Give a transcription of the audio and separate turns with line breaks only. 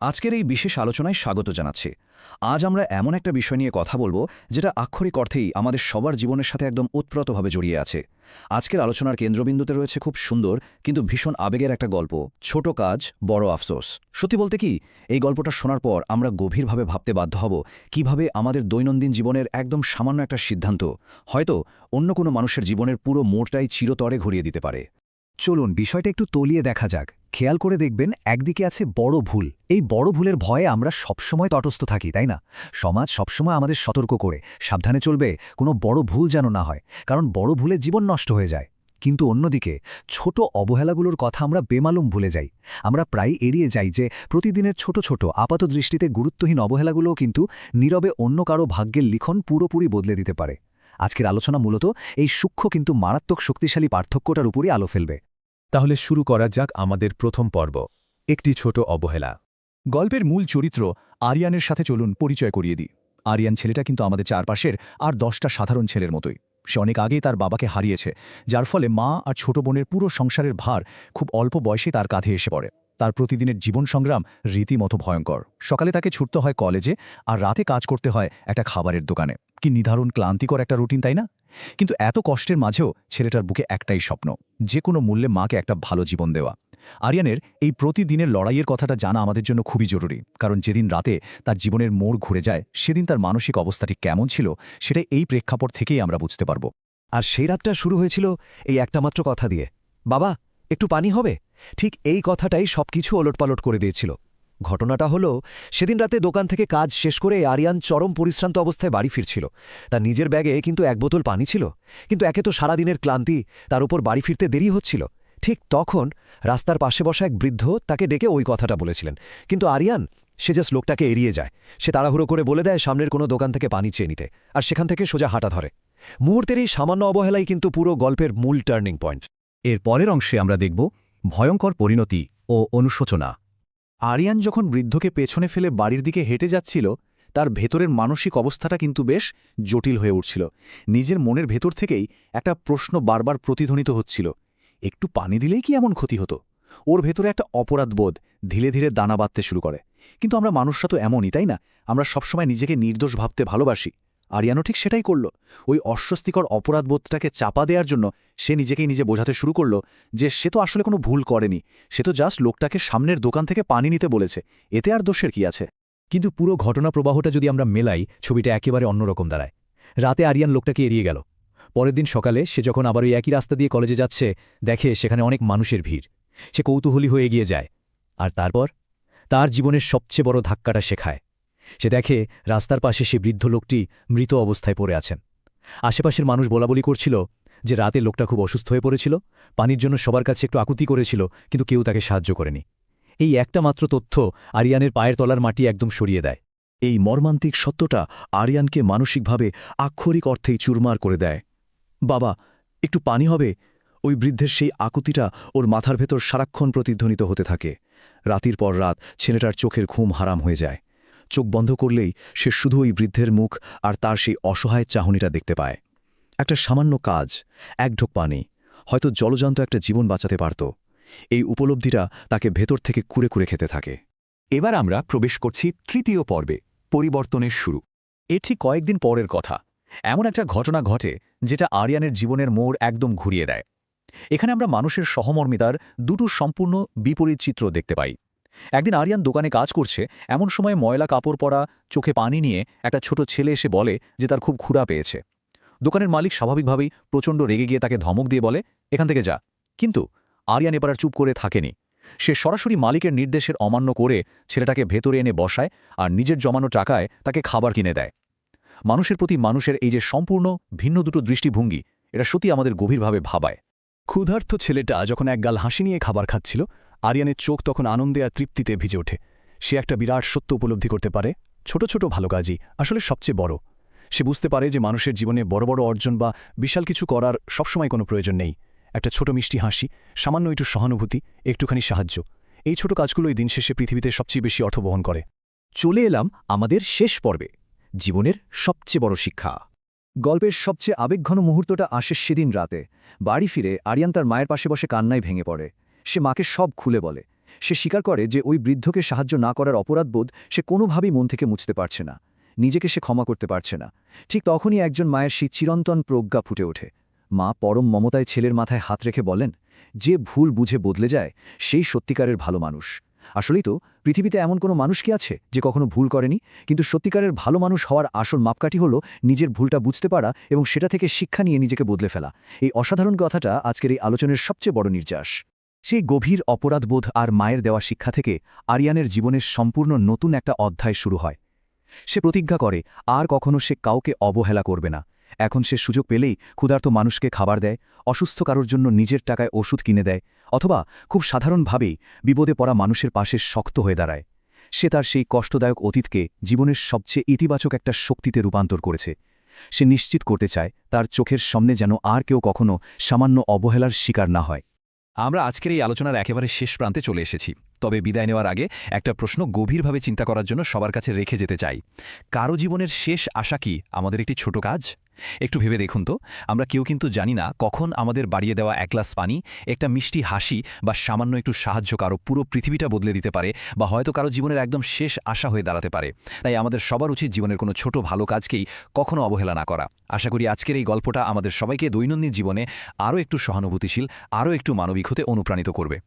আজকের এই বিশেষ আলোচনায় স্বাগত জানাচ্ছি। আজ আমরা এমন একটা বিষয় নিয়ে কথা বলবো যেটা আক্ষরিক অর্থেই আমাদের সবার জীবনের সাথে একদম ওতপ্রোতভাবে জড়িয়ে আছে। আজকের আলোচনার কেন্দ্রবিন্দুতে রয়েছে খুব সুন্দর কিন্তু ভীষণ আবেগের একটা গল্প, ছোট কাজ বড় আফসোস। সত্যি বলতে কি, এই গল্পটা শোনার পর আমরা গভীরভাবে ভাবতে বাধ্য হব কিভাবে আমাদের দৈনন্দিন জীবনের একদম সামান্য একটা সিদ্ধান্ত হয়তো অন্য কোনো মানুষের জীবনের পুরো মোড়টাই চিরতরে ঘুরিয়ে দিতে পারে।
চলুন বিষয়টা একটু তলিয়ে দেখা যাক। খেয়াল করে দেখবেন একদিকে আছে বড় ভুল। এই বড় ভুলের ভয়ে আমরা সবসময় তটস্থ থাকি, তাই না? সমাজ সবসময় আমাদের সতর্ক করে সাবধানে চলবে, কোনো বড় ভুল যেন না হয়, কারণ বড় ভুলে জীবন নষ্ট হয়ে যায়। কিন্তু অন্যদিকে ছোট অবহেলাগুলোর কথা আমরা বেমালুম ভুলে যাই। আমরা প্রায় এড়িয়ে যাই যে প্রতিদিনের ছোট ছোট আপাত দৃষ্টিতে গুরুত্বহীন অবহেলাগুলোও কিন্তু নীরবে অন্য কারো ভাগ্যের লিখন পুরোপুরি বদলে দিতে পারে। আজকের আলোচনা মূলত এই সূক্ষ্ম কিন্তু মারাত্মক শক্তিশালী পার্থক্যটার উপরই আলো ফেলবে।
তাহলে শুরু করা যাক আমাদের প্রথম পর্ব, একটি ছোট অবহেলা।
গল্পের মূল চরিত্র আরিয়ানের সাথে চলুন পরিচয় করিয়ে দিই। আরিয়ান ছেলেটা কিন্তু আমাদের চারপাশের আর 10টা সাধারণ ছেলের মতোই। সে অনেক আগেই তার বাবাকে হারিয়েছে, যার ফলে মা আর ছোট বোনের পুরো সংসারের ভার খুব অল্প বয়সে তার কাঁধে এসে পড়ে। তার প্রতিদিনের জীবন সংগ্রাম রীতিমতো ভয়ঙ্কর। সকালে তাকে ছুটতে হয় কলেজে, আর রাতে কাজ করতে হয় একটা খাবারের দোকানে। কি নির্ধারণ ক্লান্তিকর একটা রুটিন, তাই না? কিন্তু এত কষ্টের মাঝেও ছেলেটার বুকে একটাই স্বপ্ন, যে কোনো মূল্যে মাকে একটা ভালো জীবন দেওয়া। আরিয়ানের এই প্রতিদিনের লড়াইয়ের কথাটা জানা আমাদের জন্য খুবই জরুরি, কারণ যেদিন রাতে তার জীবনের মোড় ঘুরে যায় সেদিন তার মানসিক অবস্থাটি কেমন ছিল সেটা এই প্রেক্ষাপট থেকেই আমরা বুঝতে পারব।
আর সেই রাতটা শুরু হয়েছিল এই একটা মাত্র কথা দিয়ে, বাবা একটু পানি হবে। ঠিক এই কথাটাই সবকিছু ওলটপালট করে দিয়েছিল। ঘটনাটা হলো, সেদিন রাতে দোকান থেকে কাজ শেষ করে আরিয়ান চরম পরিশ্রান্ত অবস্থায় বাড়ি ফিরছিল। তার নিজের ব্যাগে কিন্তু এক বোতল পানি ছিল, কিন্তু একে তো সারাদিনের ক্লান্তি, তার উপর বাড়ি ফিরতে দেরি হচ্ছিল। ঠিক তখন রাস্তার পাশে বসা এক বৃদ্ধ তাকে ডেকে ওই কথাটা বলেছিলেন, কিন্তু আরিয়ান সে জাস্ট লোকটাকে এড়িয়ে যায়। সে তাড়াহুড়ো করে বলে দেয় সামনের কোনো দোকান থেকে পানি চেয়ে নিতে, আর সেখান থেকে সোজা হাঁটা ধরে। মুহূর্তের এই সামান্য অবহেলাই কিন্তু পুরো গল্পের মূল টার্নিং পয়েন্ট।
এর পরের অংশে আমরা দেখব ভয়ঙ্কর পরিণতি ও অনুশোচনা। আরিয়ান যখন বৃদ্ধকে পেছনে ফেলে বাড়ির দিকে হেঁটে যাচ্ছিল, তার ভেতরের মানসিক অবস্থাটা কিন্তু বেশ জটিল হয়ে উঠছিল। নিজের মনের ভেতর থেকেই একটা প্রশ্ন বারবার প্রতিধ্বনিত হচ্ছিল, একটু পানি দিলেই কি এমন ক্ষতি হতো? ওর ভেতরে একটা অপরাধবোধ ধীরে ধীরে দানা বাঁধতে শুরু করে। কিন্তু আমরা মানুষরা তো এমনই, তাই না? আমরা সবসময় নিজেকে নির্দোষ ভাবতে ভালোবাসি। আরিয়ানও ঠিক সেটাই করল। ওই অস্বস্তিকর অপরাধবোধটাকে চাপা দেওয়ার জন্য সে নিজেকেই নিজে বোঝাতে শুরু করল যে সে তো আসলে কোনো ভুল করেনি, সে তো জাস্ট লোকটাকে সামনের দোকান থেকে পানি নিতে বলেছে, এতে আর দোষের কি আছে?
কিন্তু পুরো ঘটনা প্রবাহটা যদি আমরা মেলাই, ছবিটা একেবারে অন্যরকম দাঁড়ায়। রাতে আরিয়ান লোকটাকে এড়িয়ে গেল। পরের দিন সকালে সে যখন আবার ওই একই রাস্তা দিয়ে কলেজে যাচ্ছে, দেখে সেখানে অনেক মানুষের ভিড়। সে কৌতূহলী হয়ে এগিয়ে যায়, আর তারপর তার জীবনের সবচেয়ে বড় ধাক্কাটা শেখায়। সে দেখে রাস্তার পাশে সে বৃদ্ধ লোকটি মৃত অবস্থায় পড়ে আছেন। আশেপাশের মানুষ বলাবলি করছিল যে রাতে লোকটা খুব অসুস্থ হয়ে পড়েছিল, পানির জন্য সবার কাছে একটু আকুতি করেছিল, কিন্তু কেউ তাকে সাহায্য করেনি। এই একটা মাত্র তথ্য আরিয়ানের পায়ের তলার মাটি একদম সরিয়ে দেয়।
এই মর্মান্তিক সত্যটা আরিয়ানকে মানসিকভাবে আক্ষরিক অর্থেই চুরমার করে দেয়। বাবা একটু পানি হবে? ওই বৃদ্ধের সেই আকুতিটা ওর মাথার ভেতর সারাক্ষণ প্রতিধ্বনিত হতে থাকে। রাতের পর রাত ছেলেটার চোখের ঘুম হারাম হয়ে যায়। চোখ বন্ধ করলেই সে শুধু ওই বৃদ্ধের মুখ আর তার সেই অসহায় চাহনিটা দেখতে পায়। একটা সামান্য কাজ, এক ঢোক পানি, হয়তো জলজান্ত একটা জীবন বাঁচাতে পারত। এই উপলব্ধিটা তাকে ভেতর থেকে কুরে কুরে খেতে থাকে।
এবার আমরা প্রবেশ করছি তৃতীয় পর্বে, পরিবর্তনের শুরু।
এ ঠিক কয়েকদিন পরের কথা। এমন একটা ঘটনা ঘটে যেটা আরিয়ানের জীবনের মোড় একদম ঘুরিয়ে দেয়। এখানে আমরা মানুষের সহমর্মিতার দুটো সম্পূর্ণ বিপরীত চিত্র দেখতে পাই। একদিন আরিয়ান দোকানে কাজ করছে, এমন সময় ময়লা কাপড় পরা, চোখে পানি নিয়ে একটা ছোট ছেলে এসে বলে যে তার খুব ক্ষুধা পেয়েছে। দোকানের মালিক স্বাভাবিকভাবেই প্রচণ্ড রেগে গিয়ে তাকে ধমক দিয়ে বলে, এখান থেকে যা। কিন্তু আরিয়ান এবার আর চুপ করে থাকেনি। সে সরাসরি মালিকের নির্দেশের অমান্য করে ছেলেটাকে ভেতরে এনে বসায় আর নিজের জমানো টাকায় তাকে খাবার কিনে দেয়। মানুষের প্রতি মানুষের এই যে সম্পূর্ণ ভিন্ন দুটো দৃষ্টিভঙ্গি, এটা সত্যি আমাদের গভীরভাবে ভাবায়।
ক্ষুধার্ত ছেলেটা যখন একগাল হাসি নিয়ে খাবার খাচ্ছিল, আরিয়ানের চোখ তখন আনন্দে আর তৃপ্তিতে ভিজে ওঠে। সে একটা বিরাট সত্য উপলব্ধি করতে পারে, ছোট ছোট ভালো কাজই আসলে সবচেয়ে বড়। সে বুঝতে পারে যে মানুষের জীবনে বড় বড় অর্জন বা বিশাল কিছু করার সবসময় কোনো প্রয়োজন নেই। একটা ছোট মিষ্টি হাসি, সামান্য একটু সহানুভূতি, একটুখানি সাহায্য, এই ছোট কাজগুলোই দিন শেষে পৃথিবীতে সবচেয়ে বেশি অর্থ বহন করে।
চলে এলাম আমাদের শেষ পর্বে, জীবনের সবচেয়ে বড় শিক্ষা। গল্পের সবচেয়ে আবেগঘন মুহূর্তটা আসে সেদিন রাতে। বাড়ি ফিরে আরিয়ান তার মায়ের পাশে বসে কান্নায় ভেঙে পড়ে। সে মাকে সব খুলে বলে, সে স্বীকার করে যে ওই বৃদ্ধকে সাহায্য না করার অপরাধবোধ সে কোনোভাবেই মন থেকে মুছতে পারছে না, নিজেকে সে ক্ষমা করতে পারছে না। ঠিক তখনই একজন মায়ের সেই চিরন্তন প্রজ্ঞা ফুটে ওঠে। মা পরম মমতায় ছেলের মাথায় হাত রেখে বলেন, যে ভুল বুঝে বদলে যায় সেই সত্যিকারের ভালো মানুষ। আসলেই তো পৃথিবীতে এমন কোনো মানুষ কি আছে যে কখনো ভুল করেনি? কিন্তু সত্যিকারের ভালো মানুষ হওয়ার আসল মাপকাঠি হলো নিজের ভুলটা বুঝতে পারা এবং সেটা থেকে শিক্ষা নিয়ে নিজেকে বদলে ফেলা। এই অসাধারণ কথাটা আজকের এই আলোচনার সবচেয়ে বড় নির্যাস। সেই গভীর অপরাধবোধ আর মায়ের দেওয়া শিক্ষা থেকে আরিয়ানের জীবনের সম্পূর্ণ নতুন একটা অধ্যায় শুরু হয়। সে প্রতিজ্ঞা করে আর কখনো সে কাউকে অবহেলা করবে না। এখন সে সুযোগ পেলেই ক্ষুধার্ত মানুষকে খাবার দেয়, অসুস্থ কারোর জন্য নিজের টাকায় ওষুধ কিনে দেয়, অথবা খুব সাধারণভাবেই বিপদে পড়া মানুষের পাশে শক্ত হয়ে দাঁড়ায়। সে তার সেই কষ্টদায়ক অতীতকে জীবনের সবচেয়ে ইতিবাচক একটা শক্তিতে রূপান্তর করেছে। সে নিশ্চিত করতে চায় তার চোখের সামনে যেন আর কেউ কখনো সামান্য অবহেলার শিকার না হয়।
আমরা আজকের এই আলোচনার একেবারে শেষ প্রান্তে চলে এসেছি। তবে বিদায় নেওয়ার আগে একটা প্রশ্ন গভীরভাবে চিন্তা করার জন্য সবার কাছে রেখে যেতে চাই। কারো জীবনের শেষ আশা কি আমাদের একটি ছোট কাজ? একটু ভেবে দেখুন তো, আমরা কেউ কিন্তু জানি না কখন আমাদের বাড়িয়ে দেওয়া এক গ্লাস পানি, একটা মিষ্টি হাসি বা সামান্য একটু সাহায্য কারো পুরো পৃথিবীটা বদলে দিতে পারে, বা হয়তো কারো জীবনের একদম শেষ আশা হয়ে দাঁড়াতে পারে। তাই আমাদের সবার উচিত জীবনের কোনো ছোট ভালো কাজকেই কখনো অবহেলা না করা। আশা করি আজকের এই গল্পটা আমাদের সবাইকে দৈনন্দিন জীবনে আরও একটু সহানুভূতিশীল, আরও একটু মানবিক হতে অনুপ্রাণিত করবে।